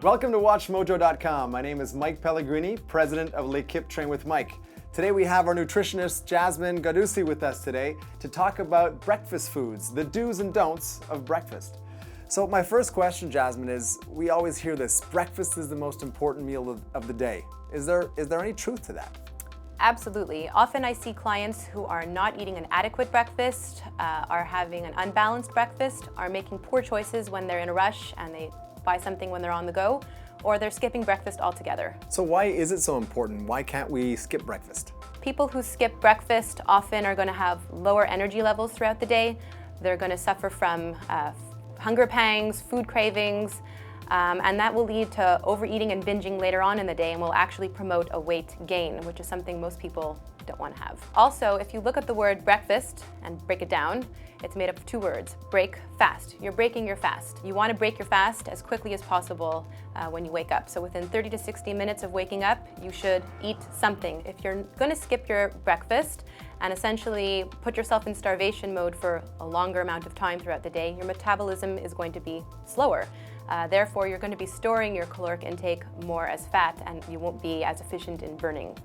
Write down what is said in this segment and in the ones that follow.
Welcome to WatchMojo.com. My name is Mike Pellegrini, president of L'Equipe Train with Mike. Today we have our nutritionist Jasmine Gadusi with us today to talk about breakfast foods, the do's and don'ts of breakfast. So my first question, Jasmine, is we always hear this, breakfast is the most important meal of the day. Is there any truth to that? Absolutely. Often I see clients who are not eating an adequate breakfast, are having an unbalanced breakfast, are making poor choices when they're in a rush and they buy something when they're on the go, or they're skipping breakfast altogether. So why is it so important? Why can't we skip breakfast? People who skip breakfast often are going to have lower energy levels throughout the day. They're going to suffer from hunger pangs, food cravings, and that will lead to overeating and binging later on in the day and will actually promote a weight gain, which is something most people don't want to have. Also, if you look at the word breakfast and break it down, it's made up of two words, break, fast. You're breaking your fast. You want to break your fast as quickly as possible when you wake up. So within 30 to 60 minutes of waking up, you should eat something. If you're going to skip your breakfast and essentially put yourself in starvation mode for a longer amount of time throughout the day, your metabolism is going to be slower. Therefore, you're going to be storing your caloric intake more as fat and you won't be as efficient in burning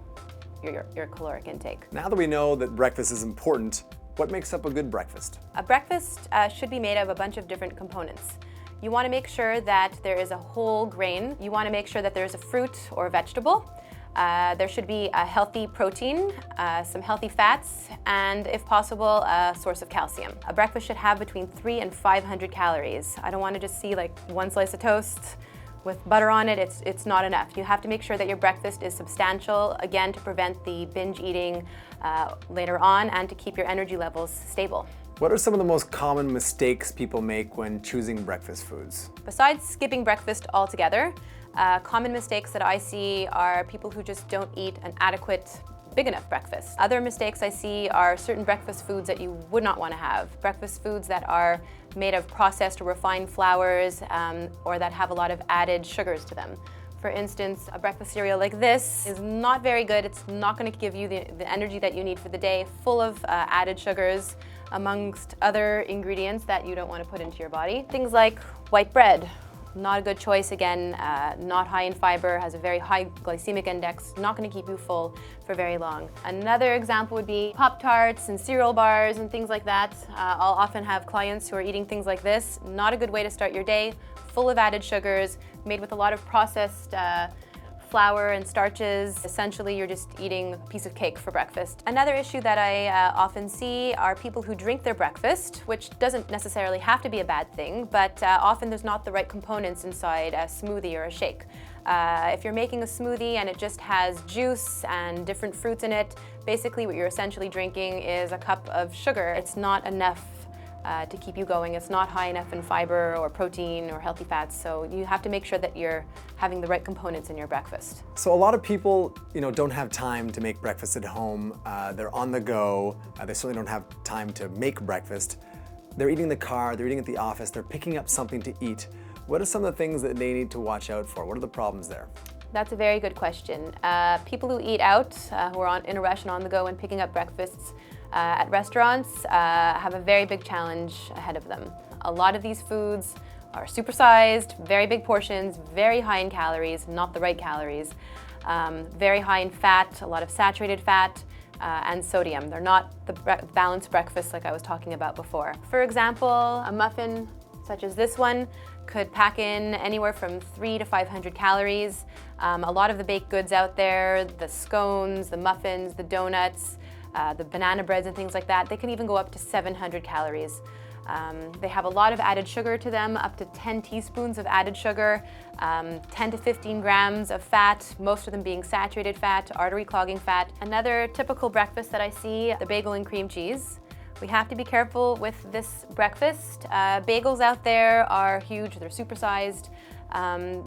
your caloric intake. Now that we know that breakfast is important, what makes up a good breakfast? A breakfast should be made of a bunch of different components. You want to make sure that there is a whole grain. You want to make sure that there's a fruit or vegetable. There should be a healthy protein, some healthy fats, and if possible, a source of calcium. A breakfast should have between 300 and 500 calories. I don't want to just see like one slice of toast with butter on it. It's not enough. You have to make sure that your breakfast is substantial, again, to prevent the binge eating later on and to keep your energy levels stable. What are some of the most common mistakes people make when choosing breakfast foods? Besides skipping breakfast altogether, common mistakes that I see are people who just don't eat an adequate, big enough breakfast. Other mistakes I see are certain breakfast foods that you would not want to have. Breakfast foods that are made of processed or refined flours or that have a lot of added sugars to them. For instance, a breakfast cereal like this is not very good. It's not going to give you the energy that you need for the day, full of added sugars amongst other ingredients that you don't want to put into your body. Things like white bread. Not a good choice, again, not high in fiber, has a very high glycemic index, not going to keep you full for very long. Another example would be Pop-Tarts and cereal bars and things like that. I'll often have clients who are eating things like this. Not a good way to start your day, full of added sugars, made with a lot of processed flour and starches. Essentially, you're just eating a piece of cake for breakfast. Another issue that I often see are people who drink their breakfast, which doesn't necessarily have to be a bad thing, but often there's not the right components inside a smoothie or a shake. If you're making a smoothie and it just has juice and different fruits in it, basically what you're essentially drinking is a cup of sugar. It's not enough to keep you going. It's not high enough in fiber or protein or healthy fats, so you have to make sure that you're having the right components in your breakfast. So a lot of people, don't have time to make breakfast at home. They're on the go. They certainly don't have time to make breakfast. They're eating in the car, they're eating at the office, they're picking up something to eat. What are some of the things that they need to watch out for? What are the problems there? That's a very good question. People who eat out, who are in a rush and on the go and picking up breakfasts at restaurants have a very big challenge ahead of them. A lot of these foods are supersized, very big portions, very high in calories, not the right calories, very high in fat, a lot of saturated fat, and sodium. They're not the balanced breakfast like I was talking about before. For example, a muffin such as this one could pack in anywhere from 300 to 500 calories. A lot of the baked goods out there, the scones, the muffins, the donuts, the banana breads and things like that, they can even go up to 700 calories. They have a lot of added sugar to them, up to 10 teaspoons of added sugar, 10 to 15 grams of fat, most of them being saturated fat, artery clogging fat. Another typical breakfast that I see, the bagel and cream cheese. We have to be careful with this breakfast. Bagels out there are huge, they're supersized.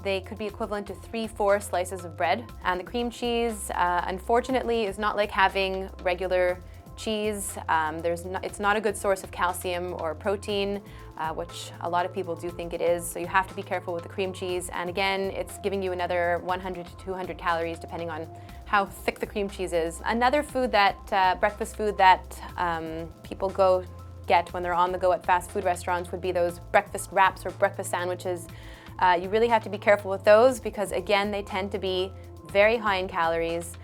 They could be equivalent to 3-4 slices of bread. And the cream cheese, unfortunately, is not like having regular cheese. It's not a good source of calcium or protein, which a lot of people do think it is. So you have to be careful with the cream cheese. And again, it's giving you another 100 to 200 calories depending on how thick the cream cheese is. Another food breakfast food that people get when they're on the go at fast food restaurants would be those breakfast wraps or breakfast sandwiches. You really have to be careful with those because, again, they tend to be very high in calories.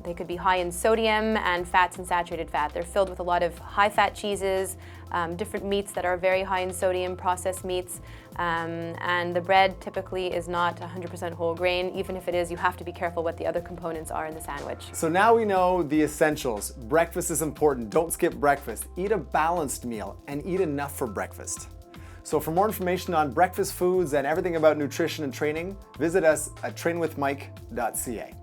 They could be high in sodium and fats and saturated fat. They're filled with a lot of high-fat cheeses, different meats that are very high in sodium, processed meats, and the bread typically is not 100% whole grain. Even if it is, you have to be careful what the other components are in the sandwich. So now we know the essentials. Breakfast is important. Don't skip breakfast. Eat a balanced meal and eat enough for breakfast. So for more information on breakfast foods and everything about nutrition and training, visit us at trainwithmike.ca.